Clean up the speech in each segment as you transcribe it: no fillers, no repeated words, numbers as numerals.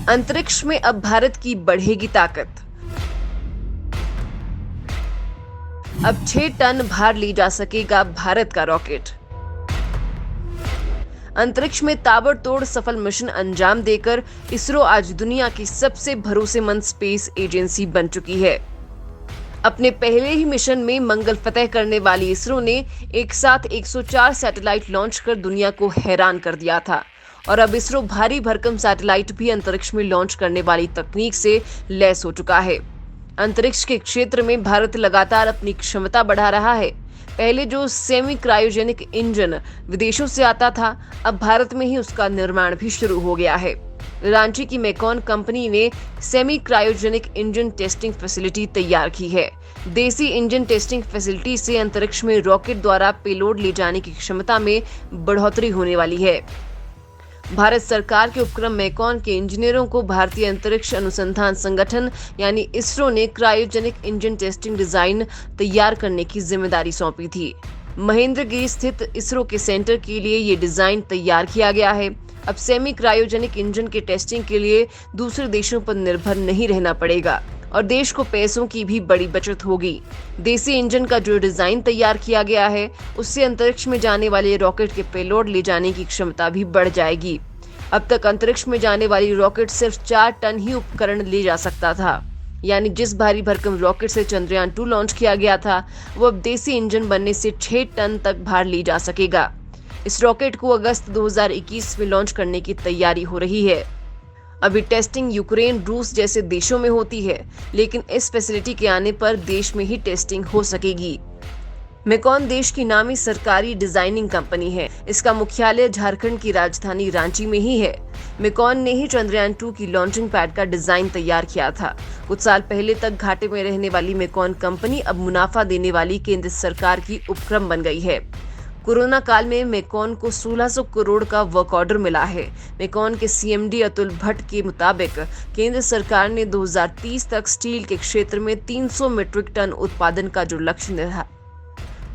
अंतरिक्ष में अब भारत की बढ़ेगी ताकत। अब 6 टन भार ले जा सकेगा भारत का रॉकेट। अंतरिक्ष में ताबड़तोड़ सफल मिशन अंजाम देकर इसरो आज दुनिया की सबसे भरोसेमंद स्पेस एजेंसी बन चुकी है। अपने पहले ही मिशन में मंगल फतह करने वाली इसरो ने एक साथ 104 सैटेलाइट लॉन्च कर दुनिया को हैरान कर दिया था और अब इसरो भारी भरकम सैटेलाइट भी अंतरिक्ष में लॉन्च करने वाली तकनीक से लैस हो चुका है। अंतरिक्ष के क्षेत्र में भारत लगातार अपनी क्षमता बढ़ा रहा है। पहले जो सेमी क्रायोजेनिक इंजन विदेशों से आता था, अब भारत में ही उसका निर्माण भी शुरू हो गया है। रांची की मेकॉन कंपनी ने semi cryogenic engine testing facility तैयार की है। देसी इंजन टेस्टिंग फैसिलिटी से अंतरिक्ष में रॉकेट द्वारा पेलोड ले जाने की क्षमता में बढ़ोतरी होने वाली है। भारत सरकार के उपक्रम मेकॉन के इंजीनियरों को भारतीय अंतरिक्ष अनुसंधान संगठन यानी इसरो ने क्रायोजेनिक इंजन टेस्टिंग डिजाइन तैयार करने की जिम्मेदारी सौंपी थी। महेंद्रगिरी स्थित इसरो के सेंटर के लिए ये डिजाइन तैयार किया गया है। अब सेमी क्रायोजेनिक इंजन के टेस्टिंग के लिए दूसरे देशों पर निर्भर नहीं रहना पड़ेगा और देश को पैसों की भी बड़ी बचत होगी। देसी इंजन का जो डिजाइन तैयार किया गया है, उससे अंतरिक्ष में जाने वाले रॉकेट के पेलोड ले जाने की क्षमता भी बढ़ जाएगी। अब तक अंतरिक्ष में जाने वाली रॉकेट सिर्फ 4 टन ही उपकरण ले जा सकता था, यानी जिस भारी भरकम रॉकेट से चंद्रयान 2 लॉन्च किया गया था, वो अब देसी इंजन बनने से 6 टन तक भार ले जा सकेगा। इस रॉकेट को अगस्त 2021 में लॉन्च करने की तैयारी हो रही है। अभी टेस्टिंग यूक्रेन, रूस जैसे देशों में होती है, लेकिन इस फैसिलिटी के आने पर देश में ही टेस्टिंग हो सकेगी। मेकॉन देश की नामी सरकारी डिजाइनिंग कंपनी है। इसका मुख्यालय झारखंड की राजधानी रांची में ही है। मेकॉन ने ही चंद्रयान 2 की लॉन्चिंग पैड का डिजाइन तैयार किया था। कुछ साल पहले तक घाटे में रहने वाली मेकॉन कंपनी अब मुनाफा देने वाली केंद्र सरकार की उपक्रम बन गई है। कोरोना काल में मेकॉन को 1600 करोड़ का वर्क ऑर्डर मिला है। मेकॉन के सीएमडी अतुल भट्ट के मुताबिक केंद्र सरकार ने 2030 तक स्टील के क्षेत्र में 300 मीट्रिक टन उत्पादन का जो लक्ष्य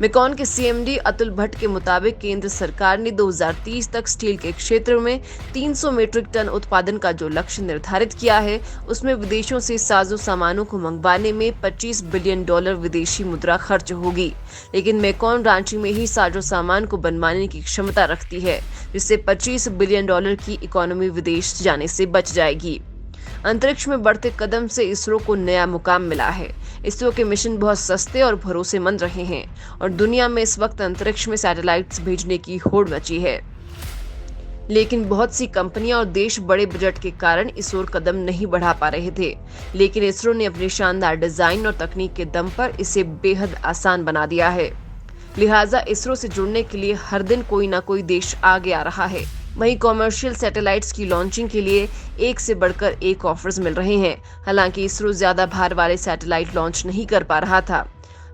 मेकॉन के सीएमडी अतुल भट्ट के मुताबिक केंद्र सरकार ने 2030 तक स्टील के क्षेत्र में 300 मीट्रिक टन उत्पादन का जो लक्ष्य निर्धारित किया है, उसमें विदेशों से साजो सामानों को मंगवाने में $25 बिलियन विदेशी मुद्रा खर्च होगी। लेकिन मेकॉन रांची में ही साजो सामान को बनवाने की क्षमता रखती है, जिससे $25 बिलियन की इकोनॉमी विदेश जाने से बच जाएगी। अंतरिक्ष में बढ़ते कदम से इसरो को नया मुकाम मिला है। इसरो के मिशन बहुत सस्ते और भरोसेमंद रहे हैं और दुनिया में इस वक्त अंतरिक्ष में सैटेलाइट्स भेजने की होड़ मची है। लेकिन बहुत सी कंपनियां और देश बड़े बजट के कारण इस ओर कदम नहीं बढ़ा पा रहे थे। लेकिन इसरो ने अपने शानदार डिजाइन और तकनीक के दम पर इसे बेहद आसान बना दिया है। लिहाजा इसरो से जुड़ने के लिए हर दिन कोई ना कोई देश आगे आ रहा है। वहीं कॉमर्शियल सैटेलाइट्स की लॉन्चिंग के लिए एक से बढ़कर एक ऑफर्स मिल रहे हैं। हालांकि इसरो ज्यादा भार वाले सैटेलाइट लॉन्च नहीं कर पा रहा था,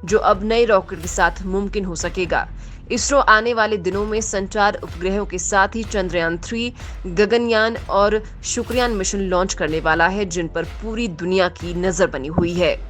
जो अब नए रॉकेट के साथ मुमकिन हो सकेगा। इसरो आने वाले दिनों में संचार उपग्रहों के साथ ही चंद्रयान 3, गगनयान और शुक्रयान मिशन लॉन्च करने वाला है, जिन पर पूरी दुनिया की नजर बनी हुई है।